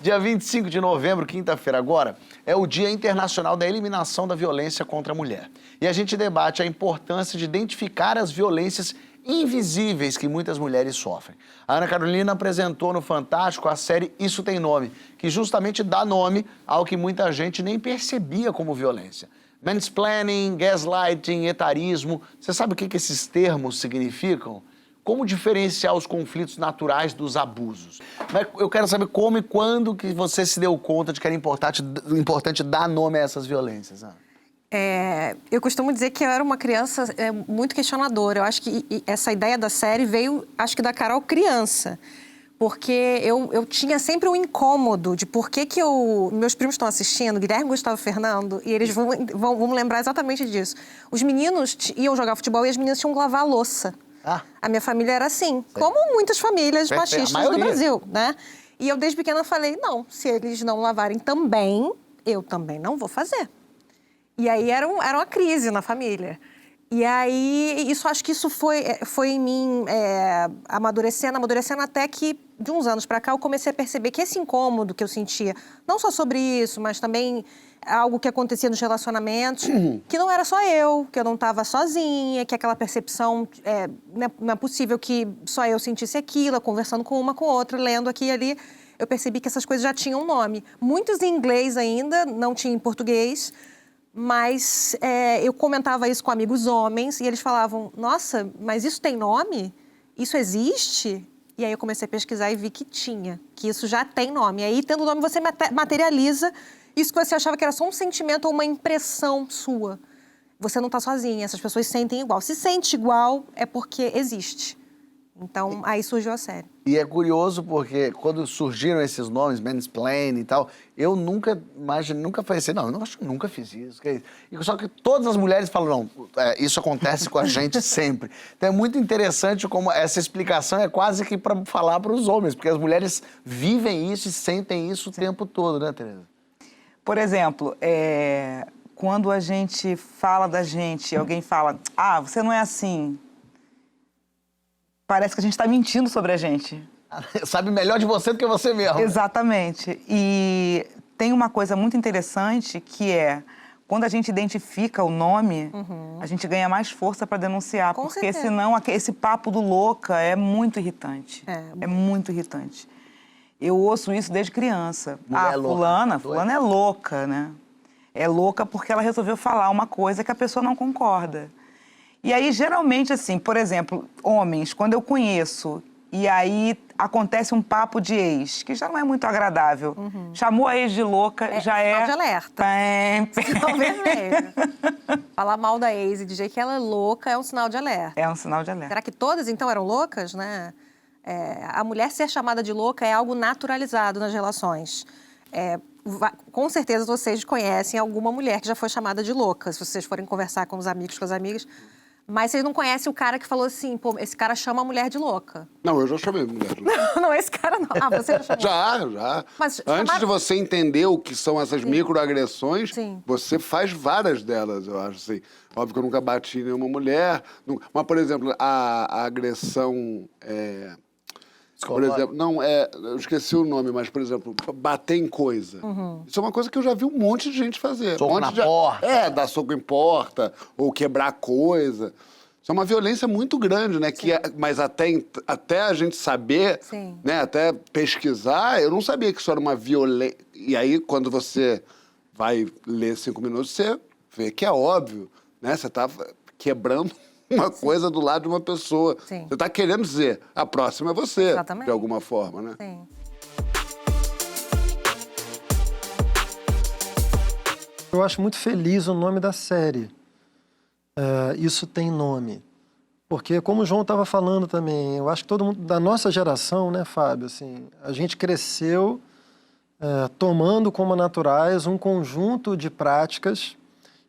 Dia 25 de novembro, quinta-feira agora, é o Dia Internacional da Eliminação da Violência contra a Mulher. E a gente debate a importância de identificar as violências invisíveis que muitas mulheres sofrem. A Ana Carolina apresentou no Fantástico a série Isso Tem Nome, que justamente dá nome ao que muita gente nem percebia como violência. Mansplaining, gaslighting, etarismo. Você sabe o que esses termos significam? Como diferenciar os conflitos naturais dos abusos? Eu quero saber como e quando que você se deu conta de que era importante dar nome a essas violências. Eu costumo dizer que eu era uma criança muito questionadora. Eu acho que essa ideia da série veio, acho que da Carol criança. Porque eu tinha sempre um incômodo de por que meus primos estão assistindo, Guilherme, Gustavo e Fernando, e eles vão lembrar exatamente disso. Os meninos iam jogar futebol e as meninas tinham que lavar a louça. A minha família era assim, como muitas famílias machistas do Brasil, né? E eu, desde pequena, falei, não, se eles não lavarem também, eu também não vou fazer. E aí era uma crise na família. E aí, acho que isso foi em mim amadurecendo até que, de uns anos para cá, eu comecei a perceber que esse incômodo que eu sentia, não só sobre isso, mas também algo que acontecia nos relacionamentos, que não era só eu, que eu não estava sozinha, que aquela percepção, não é possível que só eu sentisse aquilo, conversando com uma, com outra, lendo aqui e ali, eu percebi que essas coisas já tinham nome. Muitos em inglês ainda, não tinha em português, mas eu comentava isso com amigos homens e eles falavam, nossa, mas isso tem nome? Isso existe? E aí eu comecei a pesquisar e vi que tinha, que isso já tem nome. E aí, tendo nome, você materializa isso que você achava que era só um sentimento ou uma impressão sua. Você não está sozinha, essas pessoas sentem igual. Se sente igual, é porque existe. Então, aí surgiu a série. E é curioso porque quando surgiram esses nomes, mansplaining e tal, eu nunca falei assim, não, eu acho que nunca fiz isso. Que é isso. Só que todas as mulheres falam, não, isso acontece com a gente sempre. Então é muito interessante como essa explicação é quase que para falar para os homens, porque as mulheres vivem isso e sentem isso o tempo todo, né, Tereza? Por exemplo, quando a gente fala da gente, alguém fala, você não é assim. Parece que a gente está mentindo sobre a gente. Sabe melhor de você do que você mesmo. Exatamente. E tem uma coisa muito interessante que quando a gente identifica o nome, a gente ganha mais força para denunciar. Com porque certeza. senão esse papo do louca é muito irritante. É muito irritante. Eu ouço isso desde criança. Fulana é louca, né? É louca porque ela resolveu falar uma coisa que a pessoa não concorda. E aí, geralmente, assim, por exemplo, homens, quando eu conheço, e aí acontece um papo de ex, que já não é muito agradável. Chamou a ex de louca, já é... Sinal de alerta. Sinal vermelho. Falar mal da ex e dizer que ela é louca é um sinal de alerta. É um sinal de alerta. Será que todas, então, eram loucas, né? A mulher ser chamada de louca é algo naturalizado nas relações. Com certeza vocês conhecem alguma mulher que já foi chamada de louca, se vocês forem conversar com os amigos, com as amigas. Mas vocês não conhecem o cara que falou assim, pô, esse cara chama a mulher de louca. Não, eu já chamei mulher de louca. Não, esse cara não. Você já chamou? Já. Mas Antes de você entender o que são essas microagressões, Sim. você faz várias delas, eu acho assim. Óbvio que eu nunca bati em nenhuma mulher. Mas, por exemplo, a agressão... Por exemplo, eu esqueci o nome, mas, por exemplo, bater em coisa. Isso é uma coisa que eu já vi um monte de gente fazer. Soco na porta. Dar soco em porta, ou quebrar coisa. Isso é uma violência muito grande, né? Mas até a gente saber, né? Até pesquisar, eu não sabia que isso era uma violência. E aí, quando você vai ler 5 minutos, você vê que é óbvio, né? Você tá quebrando uma coisa do lado de uma pessoa. Sim. Você está querendo dizer, a próxima é você, Exatamente. de alguma forma, né? Sim. Eu acho muito feliz o nome da série. Isso tem nome. Porque, como o João estava falando também, eu acho que todo mundo da nossa geração, né, Fábio, assim, a gente cresceu tomando como naturais um conjunto de práticas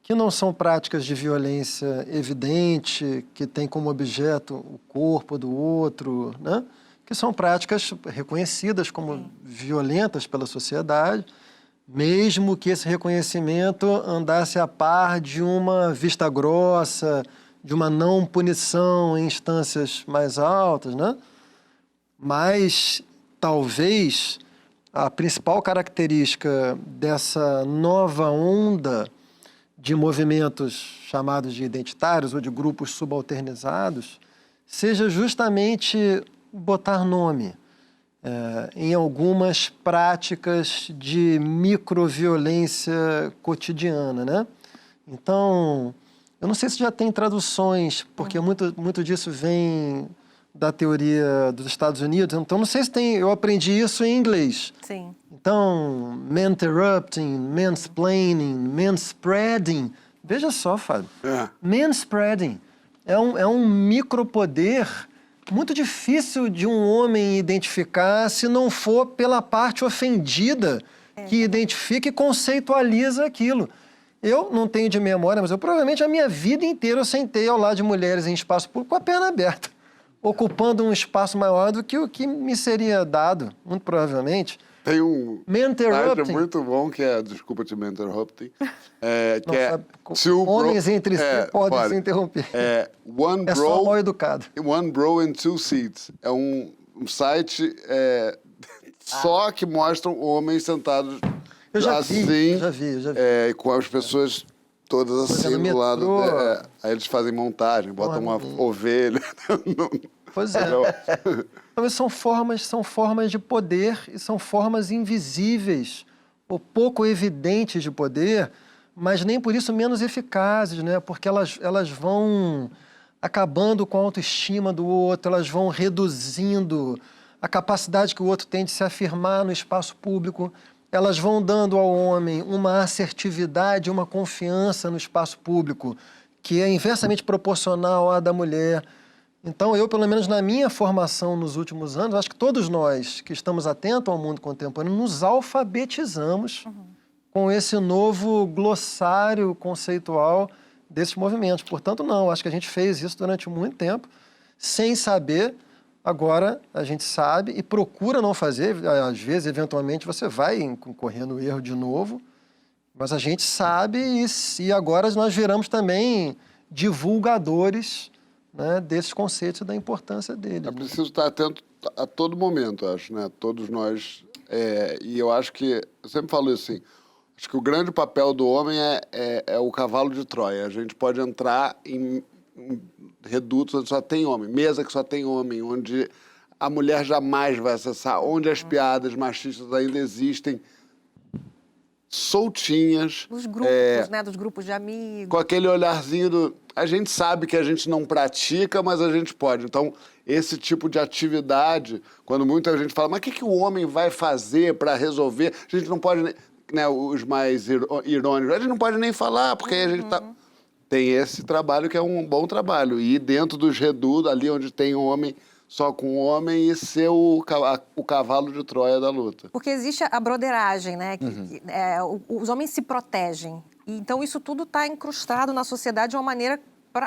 que não são práticas de violência evidente, que tem como objeto o corpo do outro, né? Que são práticas reconhecidas como violentas pela sociedade, mesmo que esse reconhecimento andasse a par de uma vista grossa, de uma não punição em instâncias mais altas, né? Mas, talvez, a principal característica dessa nova onda de movimentos chamados de identitários ou de grupos subalternizados seja justamente botar nome em algumas práticas de microviolência cotidiana, né? Então, eu não sei se já tem traduções, porque muito disso vem da teoria dos Estados Unidos, então não sei se tem, eu aprendi isso em inglês. Sim. Então, mansrupting, mansplaining, manspreading, veja só, Fábio, manspreading é um micropoder muito difícil de um homem identificar se não for pela parte ofendida que identifica e conceitualiza aquilo. Eu não tenho de memória, mas eu provavelmente a minha vida inteira eu sentei ao lado de mulheres em espaço público com a perna aberta, ocupando um espaço maior do que o que me seria dado, muito provavelmente. Tem um site muito bom que é, desculpa te interrupting, que é... Homens entre si podem se interromper. É só mal educado. One Bro and Two Seats. É um site só que mostram homens sentados assim. Eu já vi. Com as pessoas todas assim do lado. Aí eles fazem montagem, botam uma ovelha. Pois é. Então, são formas de poder e são formas invisíveis ou pouco evidentes de poder, mas nem por isso menos eficazes, né? Porque elas vão acabando com a autoestima do outro, elas vão reduzindo a capacidade que o outro tem de se afirmar no espaço público, elas vão dando ao homem uma assertividade, uma confiança no espaço público que é inversamente proporcional à da mulher. Então, eu, pelo menos na minha formação nos últimos anos, acho que todos nós que estamos atentos ao mundo contemporâneo nos alfabetizamos com esse novo glossário conceitual desses movimentos. Portanto, não, acho que a gente fez isso durante muito tempo, sem saber. Agora, a gente sabe e procura não fazer. Às vezes, eventualmente, você vai incorrer no erro de novo, mas a gente sabe e agora nós viramos também divulgadores, né, desses conceitos e da importância deles. É preciso estar atento a todo momento, acho, né? Todos nós. E eu acho que, eu sempre falo isso assim, acho que o grande papel do homem é o cavalo de Troia. A gente pode entrar em redutos onde só tem homem, mesa que só tem homem, onde a mulher jamais vai acessar, onde as piadas machistas ainda existem, soltinhas. Nos grupos, né? Dos grupos de amigos. Com aquele olharzinho do... A gente sabe que a gente não pratica, mas a gente pode. Então, esse tipo de atividade, quando muita gente fala, mas o que o homem vai fazer para resolver? A gente não pode, né, os mais irônicos, a gente não pode nem falar, porque a gente tá... Tem esse trabalho que é um bom trabalho. E dentro dos redutos, ali onde tem homem, só com homem, e ser o cavalo de Troia da luta. Porque existe a broderagem, né? Os homens se protegem. Então, isso tudo está incrustado na sociedade de uma maneira,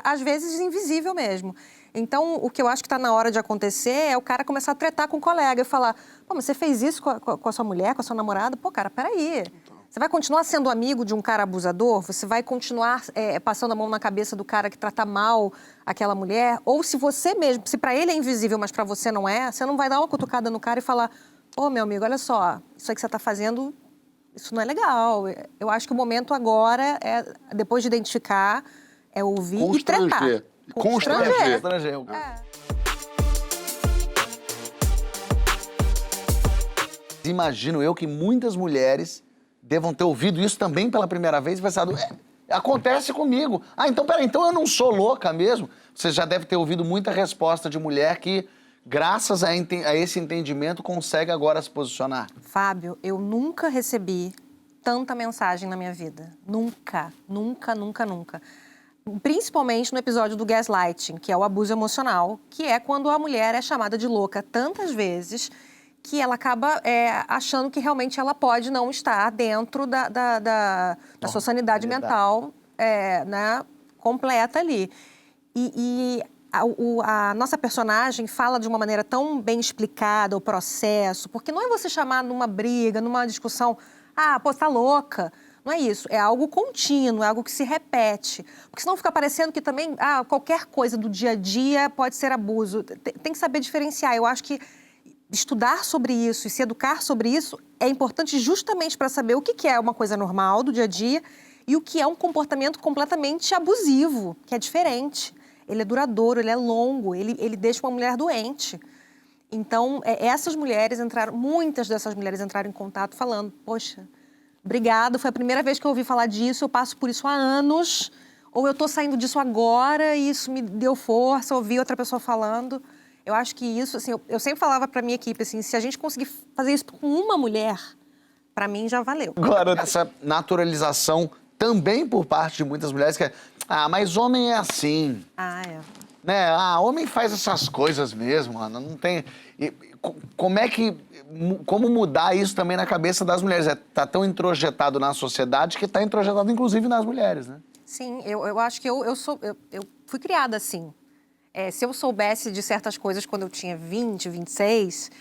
às vezes, invisível mesmo. Então, o que eu acho que está na hora de acontecer é o cara começar a tretar com o colega e falar, pô, mas você fez isso com a sua mulher, com a sua namorada? Pô, cara, peraí. Você vai continuar sendo amigo de um cara abusador? Você vai continuar passando a mão na cabeça do cara que trata mal aquela mulher? Ou se você mesmo, se para ele é invisível, mas para você não é, você não vai dar uma cutucada no cara e falar, ô, meu amigo, olha só, isso aí que você está fazendo, isso não é legal. Eu acho que o momento agora depois de identificar, é ouvir e tretar. Constranger. Imagino eu que muitas mulheres devam ter ouvido isso também pela primeira vez e pensado, acontece comigo. Então, peraí, então eu não sou louca mesmo? Você já deve ter ouvido muita resposta de mulher que, graças a esse entendimento, consegue agora se posicionar. Fábio, eu nunca recebi tanta mensagem na minha vida. Nunca. Principalmente no episódio do gaslighting, que é o abuso emocional, que é quando a mulher é chamada de louca tantas vezes que ela acaba achando que realmente ela pode não estar dentro da sua sanidade mental né, completa ali. E a nossa personagem fala de uma maneira tão bem explicada o processo, porque não é você chamar numa briga, numa discussão, pô, você tá louca. Não é isso, é algo contínuo, é algo que se repete. Porque senão fica parecendo que também qualquer coisa do dia a dia pode ser abuso. Tem que saber diferenciar. Eu acho que estudar sobre isso e se educar sobre isso é importante justamente para saber o que é uma coisa normal do dia a dia e o que é um comportamento completamente abusivo, que é diferente. Ele é duradouro, ele é longo, ele deixa uma mulher doente. Então, muitas dessas mulheres entraram em contato falando, poxa, obrigada, foi a primeira vez que eu ouvi falar disso, eu passo por isso há anos, ou eu estou saindo disso agora e isso me deu força, ouvi outra pessoa falando. Eu acho que isso, assim, eu sempre falava para minha equipe, assim, se a gente conseguir fazer isso com uma mulher, para mim já valeu. Agora, essa naturalização também por parte de muitas mulheres que mas homem é assim. Né? Homem faz essas coisas mesmo, mano, não tem... Como mudar isso também na cabeça das mulheres? Tá tão introjetado na sociedade que tá introjetado inclusive nas mulheres, né? Sim, eu acho que eu fui criada assim. Se eu soubesse de certas coisas quando eu tinha 20, 26,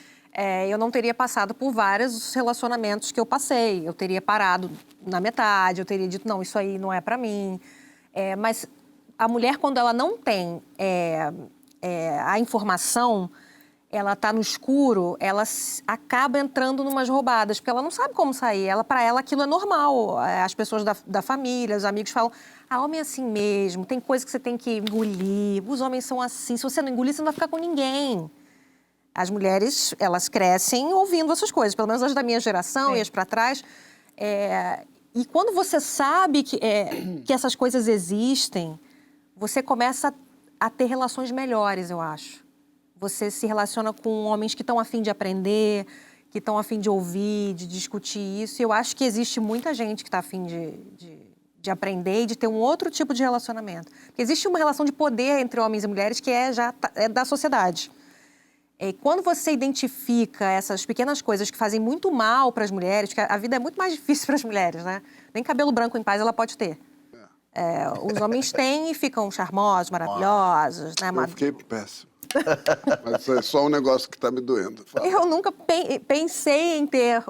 eu não teria passado por vários relacionamentos que eu passei. Eu teria parado na metade, eu teria dito, não, isso aí não é pra mim. Mas a mulher, quando ela não tem a informação, ela tá no escuro, ela acaba entrando numas roubadas, porque ela não sabe como sair. Para ela aquilo é normal. As pessoas da família, os amigos falam, homem é assim mesmo, tem coisa que você tem que engolir, os homens são assim, se você não engolir, você não vai ficar com ninguém. As mulheres, elas crescem ouvindo essas coisas, pelo menos as da minha geração e as para trás. E quando você sabe que essas coisas existem, você começa a ter relações melhores, eu acho. Você se relaciona com homens que estão a fim de aprender, que estão a fim de ouvir, de discutir isso. E eu acho que existe muita gente que está a fim de aprender e de ter um outro tipo de relacionamento. Porque existe uma relação de poder entre homens e mulheres que é da sociedade. E quando você identifica essas pequenas coisas que fazem muito mal para as mulheres, porque a vida é muito mais difícil para as mulheres, né? Nem cabelo branco em paz ela pode ter. Os homens têm e ficam charmosos, maravilhosos. Né? Eu fiquei péssimo. Mas é só um negócio que tá me doendo. Eu nunca pensei em ter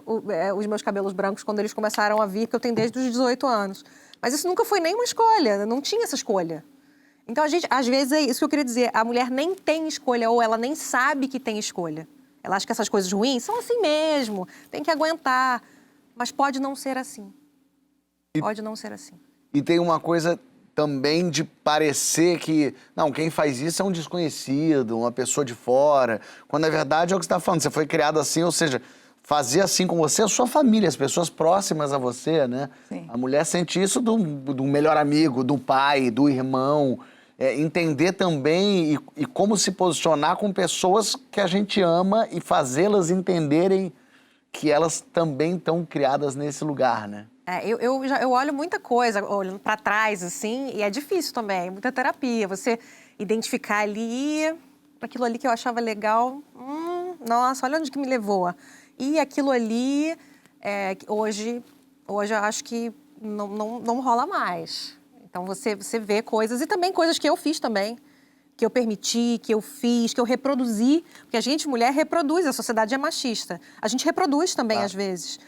os meus cabelos brancos quando eles começaram a vir, que eu tenho desde os 18 anos. Mas isso nunca foi nenhuma escolha, não tinha essa escolha. Então, às vezes, é isso que eu queria dizer. A mulher nem tem escolha, ou ela nem sabe que tem escolha. Ela acha que essas coisas ruins são assim mesmo, tem que aguentar. Mas pode não ser assim. Pode não ser assim. E tem uma coisa também de parecer que, não, quem faz isso é um desconhecido, uma pessoa de fora, quando na verdade é o que você está falando, você foi criado assim, ou seja, fazer assim com você a sua família, as pessoas próximas a você, né? Sim. A mulher sente isso do melhor amigo, do pai, do irmão, entender também e como se posicionar com pessoas que a gente ama e fazê-las entenderem que elas também estão criadas nesse lugar, né? Eu olho muita coisa, olhando para trás, assim, e é difícil também, muita terapia. Você identificar ali, aquilo ali que eu achava legal, nossa, olha onde que me levou. E aquilo ali, hoje eu acho que não rola mais. Então, você vê coisas, e também coisas que eu fiz também, que eu permiti, que eu fiz, que eu reproduzi. Porque a gente, mulher, reproduz, a sociedade é machista. A gente reproduz também, às vezes.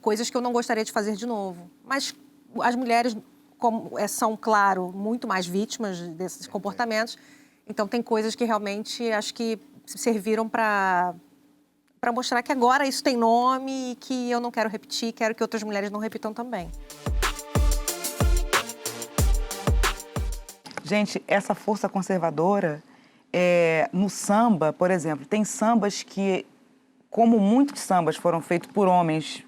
Coisas que eu não gostaria de fazer de novo. Mas as mulheres são, claro, muito mais vítimas desses comportamentos. Então, tem coisas que realmente acho que serviram para mostrar que agora isso tem nome e que eu não quero repetir, quero que outras mulheres não repitam também. Gente, essa força conservadora, no samba, por exemplo, tem sambas que, como muitos sambas foram feitos por homens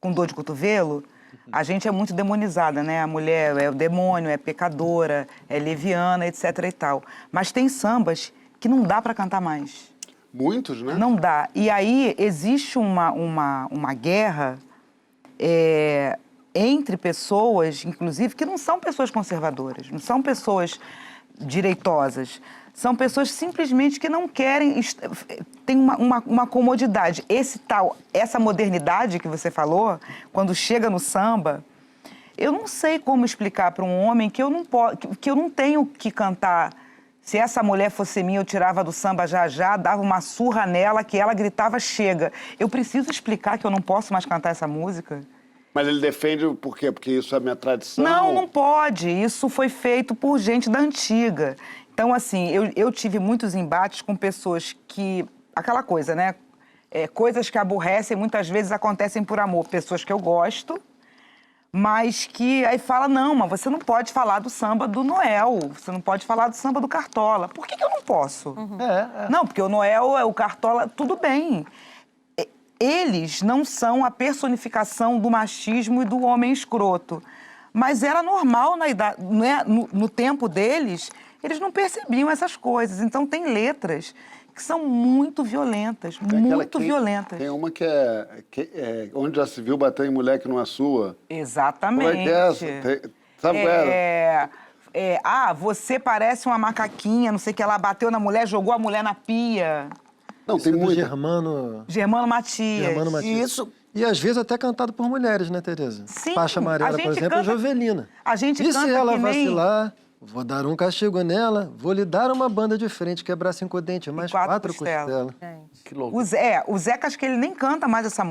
com dor de cotovelo, a gente é muito demonizada, né? A mulher é o demônio, é pecadora, é leviana, etc. e tal. Mas tem sambas que não dá para cantar mais. Muitos, né? Não dá. E aí existe uma guerra entre pessoas, inclusive, que não são pessoas conservadoras, não são pessoas direitosas. São pessoas simplesmente que não querem, tem uma comodidade. Essa modernidade que você falou, quando chega no samba, eu não sei como explicar para um homem que eu não tenho que cantar. Se essa mulher fosse minha, eu tirava do samba já, dava uma surra nela, que ela gritava, chega. Eu preciso explicar que eu não posso mais cantar essa música? Mas ele defende por quê? Porque isso é minha tradição? Não pode. Isso foi feito por gente da antiga. Então, assim, eu tive muitos embates com pessoas que aquela coisa, né? Coisas que aborrecem muitas vezes acontecem por amor. Pessoas que eu gosto, mas que aí fala, não, mas você não pode falar do samba do Noel, você não pode falar do samba do Cartola. Por que eu não posso? Não, porque o Noel, o Cartola, tudo bem. Eles não são a personificação do machismo e do homem escroto. Mas era normal na idade, né? No tempo deles, eles não percebiam essas coisas. Então tem letras que são muito violentas, muito violentas. Tem uma que é onde já se viu bater em mulher que não é sua. Exatamente. Como é que é essa? Sabe qual era? Você parece uma macaquinha, não sei o que, ela bateu na mulher, jogou a mulher na pia. Não, Isso tem é do muito. Germano Matias. Isso. E às vezes até cantado por mulheres, né, Tereza? Sim, Faixa amarela, a gente por exemplo, canta- é Jovelina. A gente E canta se ela que nem... vacilar, vou dar um castigo nela, vou lhe dar uma banda de frente, quebrar 5 dentes, mais 4 costelas. Que louco. O Zeca, acho que ele nem canta mais essa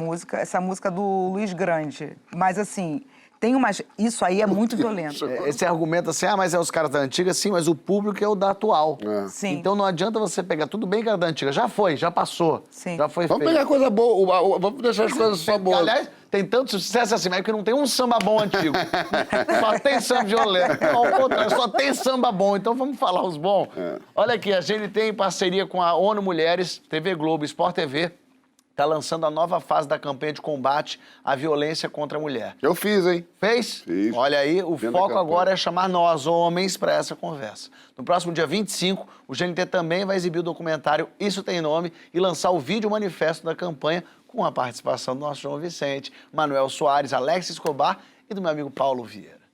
música do Luiz Grande. Mas, assim, tem umas... Isso aí é muito violento. Esse argumento assim, mas é os caras da antiga, sim, mas o público é o da atual. Sim. Então não adianta você pegar, tudo bem que era da antiga, já foi, já passou, Sim. já foi Vamos feito. pegar coisa boa, vamos deixar as coisas só boas. Aliás, tem tanto sucesso assim, mas que não tem um samba bom antigo. Só tem samba violento. Ao contrário, só tem samba bom. Então vamos falar os bons. Olha aqui, a gente tem em parceria com a ONU Mulheres, TV Globo, Sport TV, está lançando a nova fase da campanha de combate à violência contra a mulher. Eu fiz, hein? Fez? Fiz. Olha aí, o Vendo a foco campanha. agora é chamar nós, homens, para essa conversa. No próximo dia 25, o GNT também vai exibir o documentário Isso Tem Nome e lançar o vídeo manifesto da campanha com a participação do nosso João Vicente, Manuel Soares, Alex Escobar e do meu amigo Paulo Vieira.